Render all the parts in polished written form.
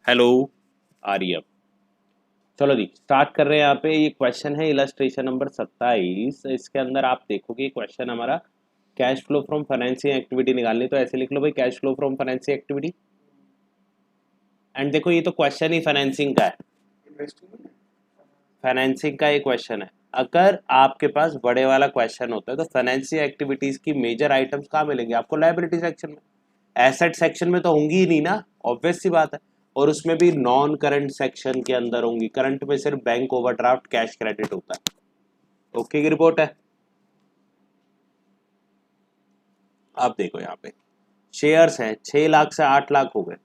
Hello आर्यप। चलो जी start कर रहे हैं। यहाँ पे ये क्वेश्चन है इलस्ट्रेशन नंबर 27। इसके अंदर आप देखोगे क्वेश्चन हमारा cash flow from financing activity निकालनी, तो ऐसे लिख लो भाई cash flow from financing activity. And देखो ये तो क्वेश्चन ही फाइनेंसिंग का है, फाइनेंसिंग का ये क्वेश्चन है। अगर आपके पास बड़े वाला क्वेश्चन होता है तो फाइनेंसिंग एक्टिविटीज की मेजर आइटम्स कहाँ मिलेंगे आपको? लायबिलिटी सेक्शन में। एसेट सेक्शन में तो होंगी ही नहीं ना, ऑब्वियस सी बात है। और उसमें भी नॉन करंट सेक्शन के अंदर होंगी। करंट में सिर्फ बैंक ओवरड्राफ्ट कैश क्रेडिट होता है। ओके की रिपोर्ट है। अब देखो यहाँ पे शेयर्स हैं 6 लाख से 8 लाख हो गए।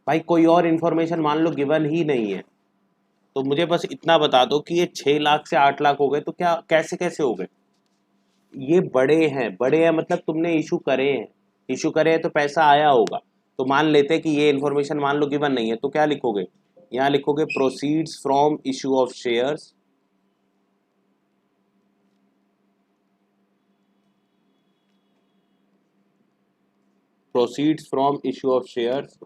भाई कोई और इंफॉर्मेशन मान लो गिवन ही नहीं है, तो मुझे बस इतना बता दो कि ये 6 लाख से 8 लाख हो गए तो क्या कैसे कैसे हो गए? ये बड़े हैं मतलब तुमने इशू करे हैं। इशू करे हैं तो पैसा आया होगा। तो मान लेते हैं कि ये इन्फॉर्मेशन मान लो गिवन नहीं है, तो क्या लिखोगे? यहाँ लिखोगे proceeds from issue of shares, proceeds from issue of shares,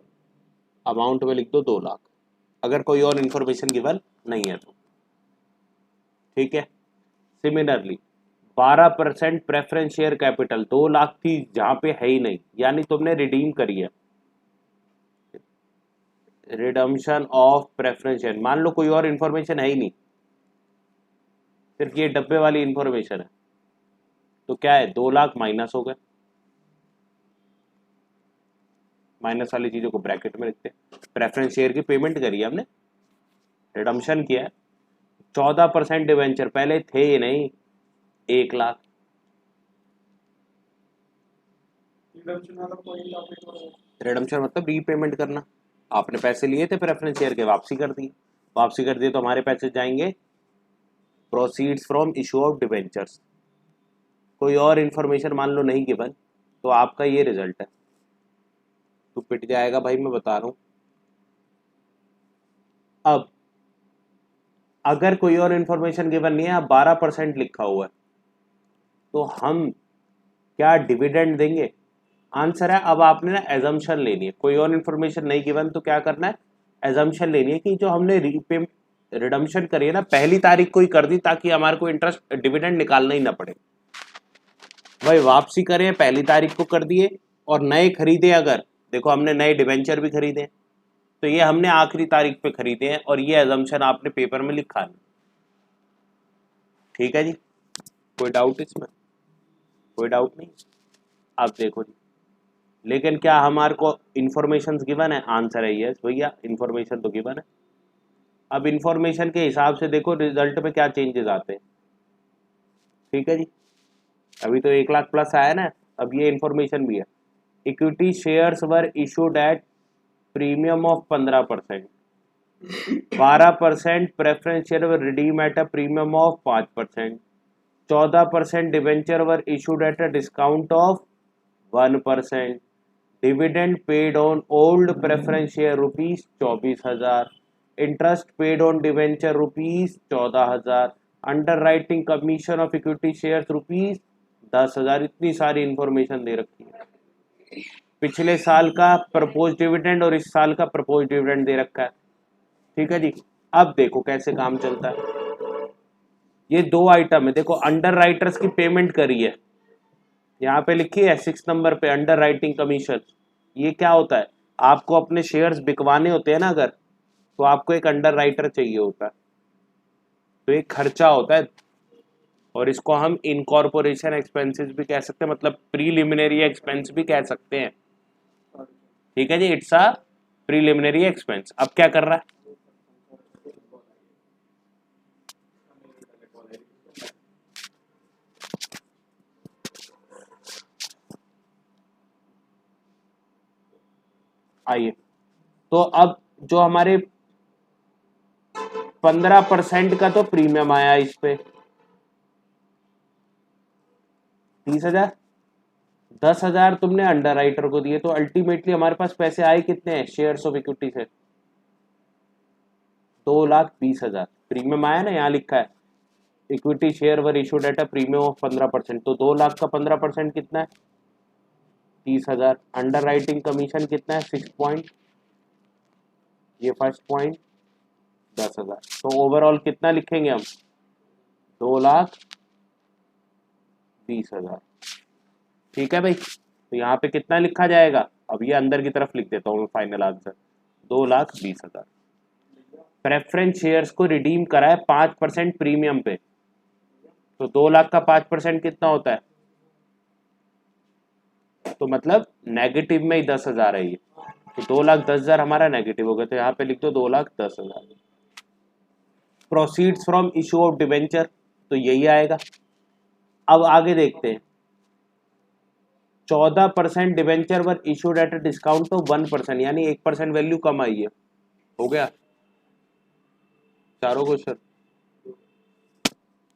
amount में लिख दो 2 लाख, अगर कोई और इन्फॉर्मेशन गिवन नहीं है तो। ठीक है। Similarly 12% preference share capital 2 lakh थी जहां पे है ही नहीं, यानी तुमने रिडीम करी है। रिडम्शन ऑफ प्रेफरेंस शेयर, मान लो कोई और इन्फॉर्मेशन है ही नहीं, सिर्फ ये डब्बे वाली इंफॉर्मेशन है, तो क्या है 2 लाख माइनस हो गए। माइनस वाली चीजों को ब्रैकेट में लिखते हैं। प्रेफरेंस शेयर की पेमेंट करी है हमने, रिडम्शन किया है। 14% डिवेंचर पहले थे ही नहीं, 1 लाख। रिडम्शन मतलब रीपेमेंट करना। आपने पैसे लिए थे प्रेफरेंस शेयर के, वापसी कर दिए। वापसी कर दिए तो हमारे पैसे जाएंगे proceeds from issue of debentures. कोई और इन्फॉर्मेशन मान लो नहीं गिवन, तो आपका ये रिजल्ट है, तो पिट जाएगा भाई, मैं बता रहा हूं। अब अगर कोई और इन्फॉर्मेशन गिवन नहीं है, अब 12% लिखा हुआ है, तो हम क्या डिविडेंड देंगे? आंसर है अब आपने ना एजम्पशन लेनी है। कोई और इन्फॉर्मेशन नहीं गिवन तो क्या करना है? एजम्पशन लेनी है कि जो हमने रीपे रिडम्शन करी है ना, 1 तारीख को ही कर दी ताकि हमारे को इंटरेस्ट डिविडेंड निकालना ही ना पड़े। भाई वापसी करें 1 तारीख को कर दिए, और नए खरीदे अगर, देखो हमने नए डिवेंचर भी खरीदे हैं, तो ये हमने आखिरी तारीख पे खरीदे हैं, और ये एजम्पशन आपने पेपर में लिखा है। ठीक है जी, कोई डाउट इसमें? कोई डाउट नहीं। अब देखो जी, लेकिन क्या हमारे को इन्फॉर्मेशन गिवन है? आंसर है यस भैया, इन्फॉर्मेशन तो गिवन है। अब इन्फॉर्मेशन के हिसाब से देखो रिजल्ट में क्या चेंजेस आते हैं। ठीक है जी, अभी तो 1 लाख प्लस आया ना, अब ये इन्फॉर्मेशन भी है। Equity shares were issued at premium of 15%, 12% preference share were redeem at a premium of 5%, 14% debenture were issued at a discount of 1%, dividend paid on old preference share rupees 24,000, interest paid on debenture rupees 14,000, under writing commission of equity share rupees 10,000। इतनी सारी information दे रखी है। पिछले साल का propose dividend और इस साल का प्रपोज डिविडेंड दे रखा है। ठीक है जी। अब देखो कैसे काम चलता है। ये दो आइटम है, देखो अंडर राइटर्स की पेमेंट करी है, यहाँ पे लिखी है 6 नंबर पे अंडर राइटिंग कमीशन। ये क्या होता है? आपको अपने शेयर्स बिकवाने होते हैं ना अगर, तो आपको एक अंडर राइटर चाहिए होता है, तो एक खर्चा होता है, और इसको हम इनकॉर्पोरेशन एक्सपेंसेस भी कह सकते हैं, मतलब प्रीलिमिनरी एक्सपेंस भी कह सकते हैं। ठीक है जी, इट्स अ प्रीलिमिनरी एक्सपेंस। अब क्या कर रहा है? आइए, तो अब जो हमारे 15% का तो प्रीमियम आया इस पे 30,000, 10,000 तुमने अंडर राइटर को दिए, तो अल्टीमेटली हमारे पास पैसे आए कितने हैं शेयर्स ऑफ इक्विटी से? 2,20,000 प्रीमियम आया ना, यहाँ लिखा है equity share were issued at a premium of 15%, तो 2 लाख का 15% कितना है? 30,000। अंडर राइटिंग कमीशन कितना है 6 पॉइंट, ये फर्स्ट पॉइंट 10,000। तो ओवरऑल कितना लिखेंगे हम 2,20,000। ठीक है भाई, तो यहाँ पे कितना लिखा जाएगा, अब ये अंदर की तरफ लिख देता हूँ मैं फाइनल आंसर 2,20,000। प्रेफरेंस शेयर्स को रिडीम करा है 5% प्रीमियम पे, तो 2 लाख का 5% कितना होता है, तो मतलब नेगेटिव में ही 10,000 है ये, तो 2,10,000 हमारा नेगेटिव हो गया, तो यहाँ पे लिख दो 2,10,000। Proceeds from issue of debenture, तो यही आएगा। अब आगे देखते हैं, 14% debenture were issued at a discount of 1%, यानी 1% वैल्यू कम आई है। हो गया चारों क्वेश्चन।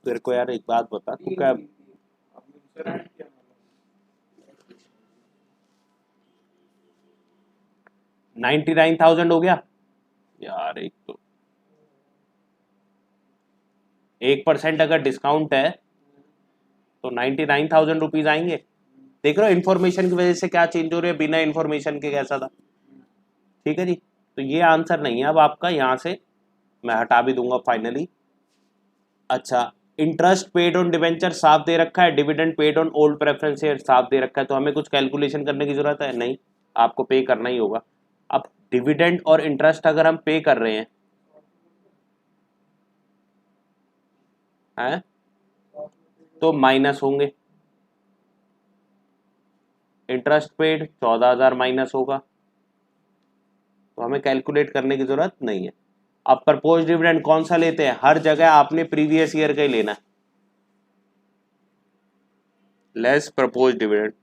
तेरे को यार एक बात बता, तू क्या 99,000 हो गया यार, एक तो 1% अगर डिस्काउंट है तो 99,000 रुपीज आएंगे। देख रहे हो इन्फॉर्मेशन की वजह से क्या चेंज हो रही है, बिना इन्फॉर्मेशन के कैसा था। ठीक है जी, तो ये आंसर नहीं है अब आपका, यहां से मैं हटा भी दूंगा फाइनली। अच्छा, इंटरेस्ट पेड ऑन डिवेंचर साफ दे रखा है, dividend paid on old preference share साफ दे रखा है, तो हमें कुछ कैलकुलेशन करने की जरूरत है नहीं, आपको पे करना ही होगा। अब डिविडेंड और इंटरेस्ट अगर हम पे कर रहे हैं तो माइनस होंगे, इंटरेस्ट पेड 14,000 माइनस होगा, तो हमें कैलकुलेट करने की जरूरत नहीं है। अब प्रपोज डिविडेंड कौन सा लेते हैं, हर जगह आपने प्रीवियस ईयर का ही लेना है, लेस प्रपोज डिविडेंड।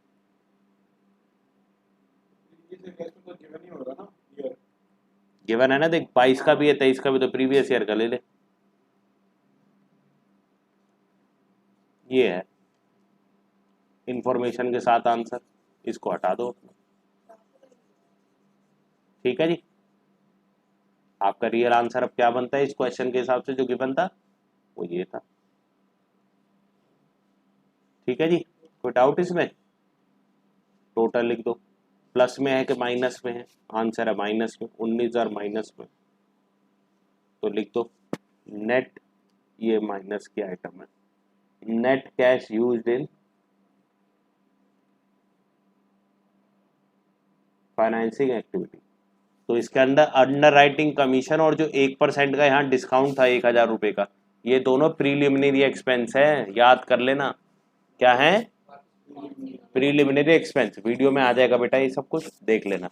गिवन है ना, देख 22 का भी है 23 का भी, तो प्रीवियस ईयर का ले ले, ये है इंफॉर्मेशन के साथ आंसर, इसको हटा दो। ठीक है जी, आपका रियल आंसर अब क्या बनता है इस क्वेश्चन के हिसाब से, जो गिवन था वो ये था। ठीक है जी, कोई डाउट इसमें, टोटल लिख दो, प्लस में है कि माइनस में है, आंसर है माइनस में, 19,000 माइनस में, तो लिख दो नेट, ये माइनस की आइटम है, net cash used in financing activity. तो इसके अंदर अंडर राइटिंग कमीशन और जो 1% का यहाँ डिस्काउंट था 1,000 रुपये का, ये दोनों प्रीलिमिनरी एक्सपेंस है, याद कर लेना क्या है, प्रीलिमिनरी एक्सपेंस। वीडियो में आ जाएगा बेटा, ये सब कुछ देख लेना।